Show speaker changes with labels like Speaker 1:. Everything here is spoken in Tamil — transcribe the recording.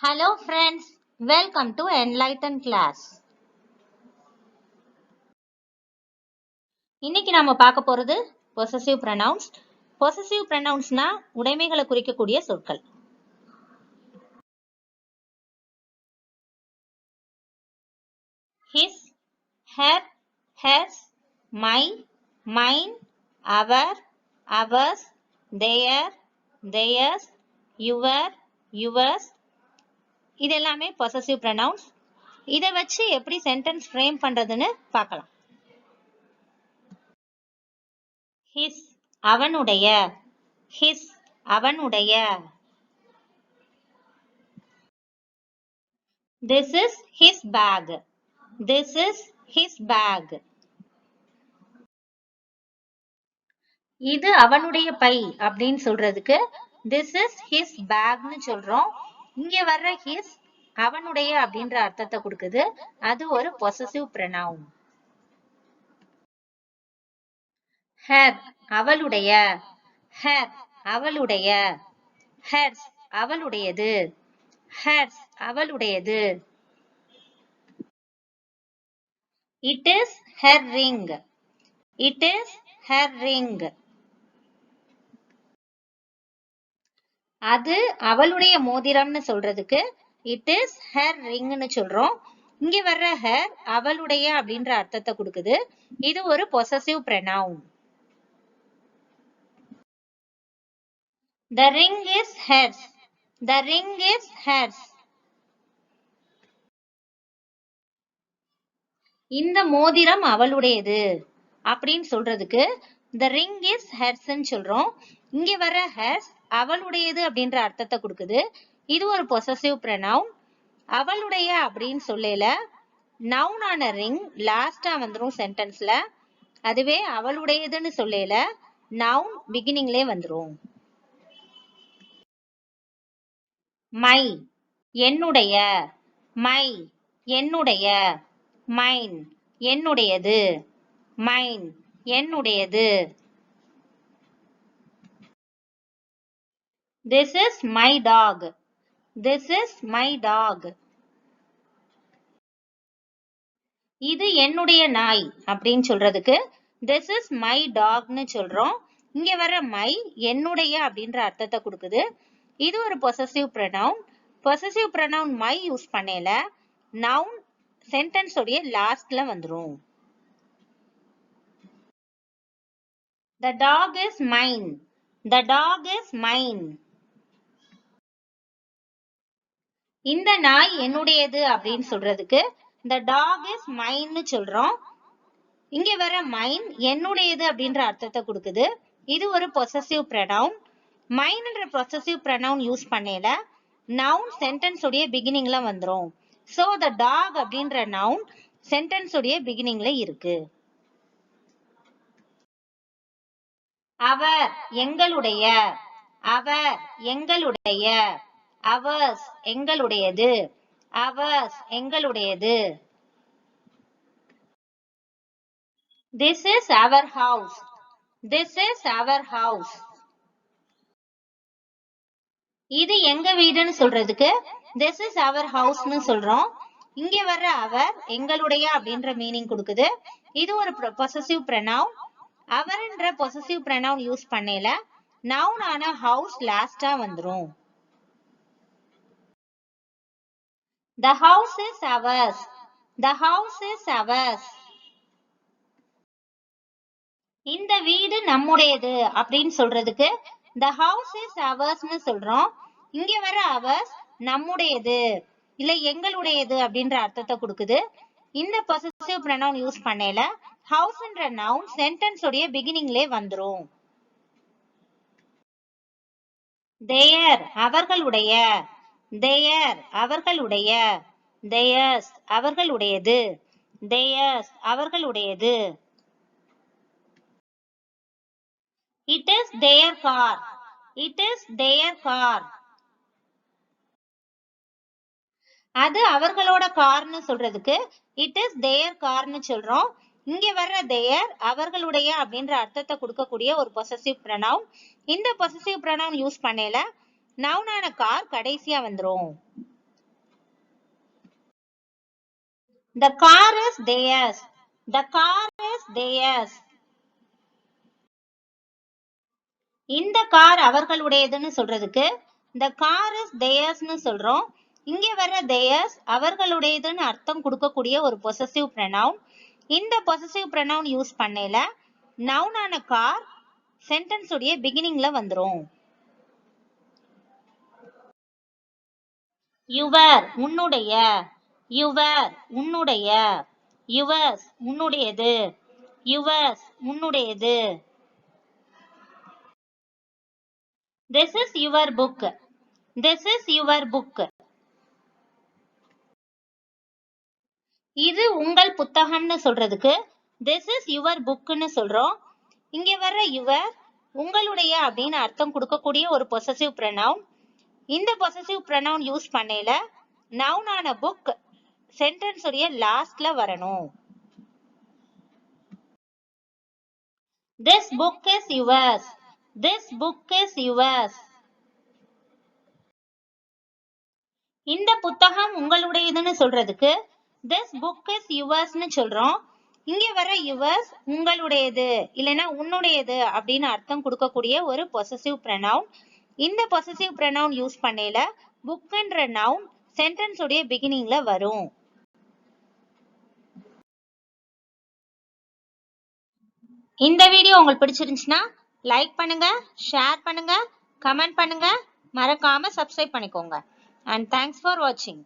Speaker 1: Hello friends, welcome to enlighten class. இன்னைக்கு நாம பார்க்க போறது possessive pronouns. Possessive pronounsனா உடைமைகளை குறிக்கக்கூடிய சொற்கள். His, her, hers, my, mine, our, ours, their, theirs, your, yours. இது எல்லாமே possessive pronouns. இதை வச்சு எப்படி sentence frame பண்றதுன்னு பார்க்கலாம். His அவனுடைய his அவனுடைய This is his bag. This is his bag. இது அவனுடைய பை அப்படின்னு சொல்றதுக்கு this is his bag னு சொல்றோம். இங்க வர்ற his அவனுடைய அப்படின்ற அர்த்தத்தை கொடுக்குது. அது ஒரு possessive pronoun. Her அவளுடைய her அவளுடைய hers அவளுடையது hers அவளுடையது It is her ring. It is her ring. அது அவளுடைய மோதிரம்னு சொல்றதுக்கு it is her ring னு சொல்றோம். இங்க வர்ற her அவளுடைய அப்படின்ற அர்த்தத்தை கொடுக்குது. இது ஒரு possessive pronoun. The ring is hers. The ring is hers. இந்த மோதிரம் அவளுடையது அப்படின்னு சொல்றதுக்கு the ring is hers ன்னு சொல்றோம். இங்க வர hers அவளுடையது அப்படின்ற அர்த்தத்தை கொடுக்குது. இது ஒரு possessive pronoun. அவளுடைய அப்படின்னு சொல்லல noun ஆன ring லாஸ்டா வந்துரும் சென்டென்ஸ்ல. அதுவே அவளுடையதுன்னு சொல்லல noun beginningலே வந்துரும். My என்னுடைய my என்னுடைய mine என்னுடையது mine என்னுடையது This is my dog. This is my dog. இது என்னுடைய நாய் அப்படின்னு சொல்றதுக்கு this is my dog னு சொல்றோம். இங்க வர my என்னுடைய அப்படின்ற அர்த்தத்தை கொடுக்குது. இது ஒரு possessive pronoun. Possessive pronoun my use பண்ணல noun sentence உடைய லாஸ்ட்ல வந்துரும். The dog is mine. The dog is mine. இந்த நாய் என்னுடையது அப்படின்னு சொல்றதுக்கு the dog is mine னு சொல்றோம். இங்க வர mine என்னுடையது அப்படின்ற அர்த்தத்தை கொடுக்குது. இது ஒரு possessive pronoun. mine என்ற possessive pronoun யூஸ் பண்ணல noun sentence உடைய beginningல வந்துரும். So the dog அப்படின்ற noun sentence உடைய beginningல இருக்கு. அவர் எங்களுடைய அவர் எங்களுடைய ours எங்களுடையது ours எங்களுடையது This is our house. This is our house. இது எங்க வீடுன்னு சொல்றதுக்கு this is our house னு சொல்றோம். இங்க வர்ற அவர் எங்களுடைய அப்படின்ற மீனிங் கொடுக்குது. இது ஒரு possessive pronoun. அவர்ன்ற possessive pronoun use பண்ணல noun ஆன house லாஸ்டா வந்துரும். The house is ours. The house is ours. இந்த வீடு நம்முடையது அப்படின்னு சொல்றதுக்கு the house is ours னு சொல்றோம். இங்க வர ours நம்முடையது இல்ல எங்களுடையது அப்படின்ற அர்த்தத்தை கொடுக்குது. இந்த possessive pronoun யூஸ் பண்ணல house என்ற noun sentence உடைய beginningலே வந்துரும். Their அவர்களுடைய their அவர்களுடைய theirs அவர்களுடையது theirs அவர்களுடையது It is their car. It is their car. அது அவர்களோட கார்னு சொல்றதுக்கு it is their car னு சொல்றோம். இங்க வர்ற their அவர்களுடைய அப்படின்ற அர்த்தத்தை கொடுக்கக்கூடிய ஒரு possessive pronoun. இந்த possessive pronoun யூஸ் பண்ணல noun ஆன கார் கடைசியா வந்துரும். The car is theirs. The car is theirs. இந்த கார் அவர்களுடையதுன்னு சொல்றதுக்கு the car is theirsனு சொல்றோம். இங்க வர theirs அவர்களுடையதுன்னு அர்த்தம் கொடுக்கக்கூடிய ஒரு possessive pronoun. இந்த possessive pronoun யூஸ் பண்ணல noun ஆன கார் சென்டென்ஸ் உடைய பிகினிங்ல வந்துரும். your உன்னுடைய, your உன்னுடைய, yours உன்னுடையது, yours உன்னுடையது. This is your book. This is your book. இது உங்கள் புத்தகம்னு சொல்றதுக்கு this is your bookனு சொல்றோம். இங்க வர்ற your உங்களுடைய அப்படின்னு அர்த்தம் கொடுக்கக்கூடிய ஒரு possessive pronoun. இந்த possessive pronoun யூஸ் பண்ணல noun ஆன book சென்டென்ஸ் உடைய லாஸ்ட்ல வரணும். This book is yours. This book is yours. இந்த புத்தகம் உங்களுடையதுன்னு சொல்றதுக்கு this book is yoursனு சொல்றோம். இங்க வர yours உங்களுடையது இல்லனா உன்னுடையது அப்படின்னு அர்த்தம் கொடுக்கக்கூடிய ஒரு possessive pronoun. இந்த possessive pronoun யூஸ் பண்ணல bookன்ற noun சென்டென்ஸ் உடைய பிகினிங்ல வரும். இந்த வீடியோ உங்களுக்கு பிடிச்சிருந்துச்சுன்னா லைக் பண்ணுங்க, ஷேர் பண்ணுங்க, கமெண்ட் பண்ணுங்க, மறக்காம சப்ஸ்கிரைப் பண்ணிக்கோங்க. And thanks for watching.